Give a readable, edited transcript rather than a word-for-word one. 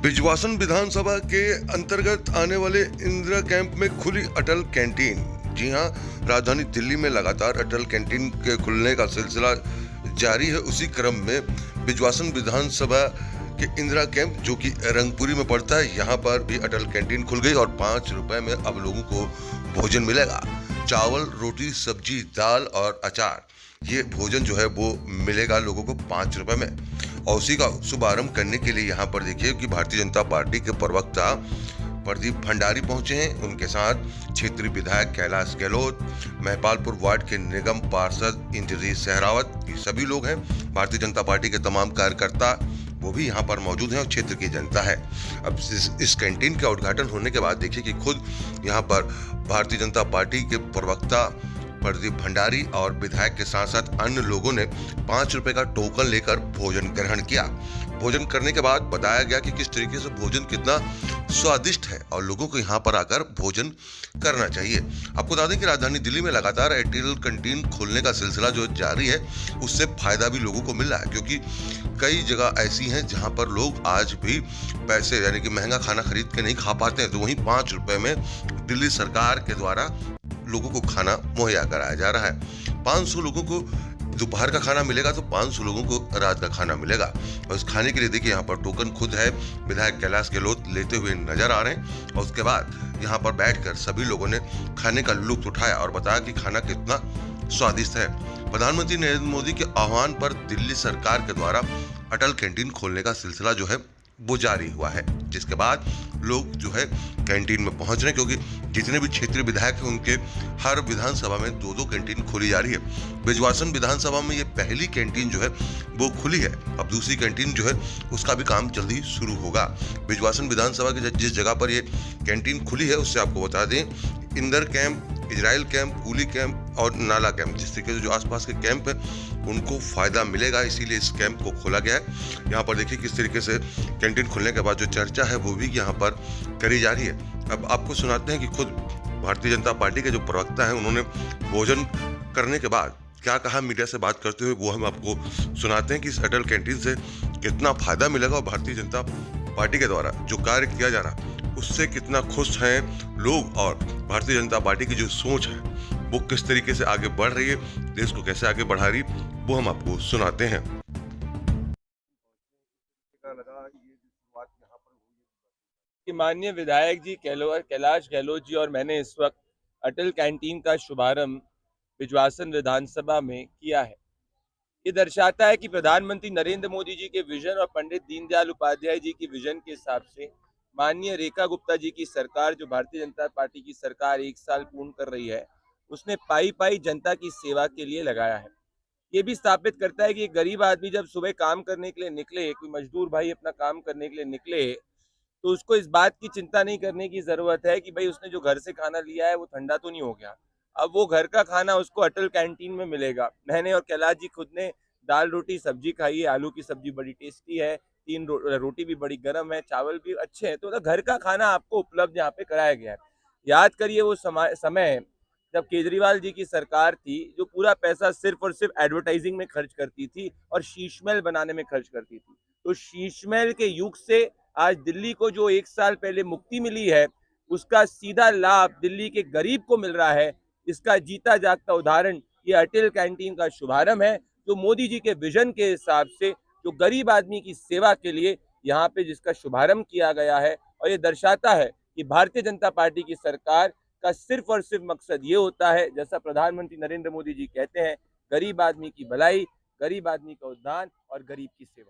बिजवासन विधानसभा के अंतर्गत आने वाले इंदिरा कैंप में खुली अटल कैंटीन। जी हां, राजधानी दिल्ली में लगातार अटल कैंटीन के खुलने का सिलसिला जारी है। उसी क्रम में बिजवासन विधानसभा के इंदिरा कैंप, जो कि रंगपुरी में पड़ता है, यहां पर भी अटल कैंटीन खुल गई और 5 रुपए में अब लोगों को भोजन मिलेगा। चावल, रोटी, सब्जी, दाल और अचार, ये भोजन जो है वो मिलेगा लोगों को 5 रुपए में। और उसी का शुभारंभ करने के लिए यहाँ पर देखिए कि भारतीय जनता पार्टी के प्रवक्ता प्रदीप भंडारी पहुंचे हैं। उनके साथ क्षेत्रीय विधायक कैलाश गहलोत, महिपालपुर वार्ड के निगम पार्षद इंद्रजीत सहरावत, ये सभी लोग हैं। भारतीय जनता पार्टी के तमाम कार्यकर्ता वो भी यहाँ पर मौजूद हैं और क्षेत्र की जनता है। अब इस कैंटीन का उद्घाटन होने के बाद देखिए कि खुद यहाँ पर भारतीय जनता पार्टी के प्रवक्ता प्रदीप भंडारी और विधायक के साथ साथ अन्य लोगों ने 5 रुपए का टोकन लेकर भोजन ग्रहण किया। भोजन करने के बाद बताया गया कि किस तरीके से भोजन कितना स्वादिष्ट है और लोगों को यहाँ पर आकर भोजन करना चाहिए। आपको बता दें कि राजधानी दिल्ली में लगातार अटल कैंटीन खोलने का सिलसिला जो जारी है, उससे फायदा भी लोगों को मिल रहा है, क्योंकि कई जगह ऐसी हैं जहां पर लोग आज भी पैसे यानी कि महंगा खाना खरीद के नहीं खा पाते हैं, तो वहीं 5 रुपए में दिल्ली सरकार के द्वारा लोगों को खाना मुहैया कराया जा रहा है। 500 लोगों को दोपहर का खाना मिलेगा तो 500 लोगों को रात का खाना मिलेगा। और इस खाने के लिए देखिए यहाँ पर टोकन खुद है विधायक कैलाश गहलोत लेते हुए नजर आ रहे हैं। और उसके बाद यहाँ पर बैठकर सभी लोगों ने खाने का लुत्फ उठाया और बताया कि खाना कितना स्वादिष्ट है। प्रधानमंत्री नरेंद्र मोदी के आह्वान पर दिल्ली सरकार के द्वारा अटल कैंटीन खोलने का सिलसिला जो है वो जारी हुआ है, जिसके बाद लोग जो है कैंटीन में पहुंच रहे हैं, क्योंकि जितने भी क्षेत्रीय विधायक हैं उनके हर विधानसभा में 2-2 कैंटीन खोली जा रही है। बिजवासन विधानसभा में ये पहली कैंटीन जो है वो खुली है। अब दूसरी कैंटीन जो है उसका भी काम जल्दी शुरू होगा। बिजवासन विधानसभा की जिस जगह पर ये कैंटीन खुली है, उससे आपको बता दें, Inder camp, Israel camp, coolie camp और नाला कैंप, जिस तरीके से जो आसपास के कैंप है उनको फायदा मिलेगा, इसीलिए इस कैंप को खोला गया है। यहाँ पर देखिए किस तरीके से कैंटीन खुलने के बाद जो चर्चा है वो भी यहाँ पर करी जा रही है। अब आपको सुनाते हैं कि खुद भारतीय जनता पार्टी के जो प्रवक्ता हैं, उन्होंने भोजन करने के बाद क्या कहा मीडिया से बात करते हुए, वो हम आपको सुनाते हैं कि इस अटल कैंटीन से कितना फायदा मिलेगा और भारतीय जनता पार्टी के द्वारा जो कार्य किया जा रहा उससे कितना खुश हैं लोग, और भारतीय जनता पार्टी की जो सोच है वो किस तरीके से आगे बढ़ रही है, देश को कैसे आगे बढ़ा रही, वो हम आपको सुनाते हैं। कि माननीय विधायक जी कैलाश गहलोत जी और मैंने इस वक्त अटल कैंटीन का शुभारंभ बिजवासन विधानसभा में किया है। ये दर्शाता है कि प्रधानमंत्री नरेंद्र मोदी जी के विजन और पंडित दीनदयाल उपाध्याय जी की विजन के हिसाब से माननीय रेखा गुप्ता जी की सरकार, जो भारतीय जनता पार्टी की सरकार 1 साल पूर्ण कर रही है, उसने पाई पाई जनता की सेवा के लिए लगाया है। ये भी स्थापित करता है कि एक गरीब आदमी जब सुबह काम करने के लिए निकले, कोई मजदूर भाई अपना काम करने के लिए निकले, तो उसको इस बात की चिंता नहीं करने की जरूरत है कि भाई उसने जो घर से खाना लिया है वो ठंडा तो नहीं हो गया। अब वो घर का खाना उसको अटल कैंटीन में मिलेगा। मैंने और कैलाश जी खुद ने दाल रोटी सब्जी खाई है। आलू की सब्जी बड़ी टेस्टी है, 3 रोटी भी बड़ी गर्म है, चावल भी अच्छे हैं। तो घर का खाना आपको उपलब्ध यहाँ पे कराया गया है। याद करिए वो समय जब केजरीवाल जी की सरकार थी, जो पूरा पैसा सिर्फ और सिर्फ एडवर्टाइजिंग में खर्च करती थी और शीशमहल बनाने में खर्च करती थी। तो शीशमहल के युग से आज दिल्ली को जो 1 साल पहले मुक्ति मिली है, उसका सीधा लाभ दिल्ली के गरीब को मिल रहा है। इसका जीता जागता उदाहरण ये अटल कैंटीन का शुभारंभ है, जो मोदी जी के विजन के हिसाब से जो गरीब आदमी की सेवा के लिए यहाँ पे जिसका शुभारंभ किया गया है। और ये दर्शाता है कि भारतीय जनता पार्टी की सरकार का सिर्फ और सिर्फ मकसद ये होता है, जैसा प्रधानमंत्री नरेंद्र मोदी जी कहते हैं, गरीब आदमी की भलाई, गरीब आदमी का उत्थान और गरीब की सेवा।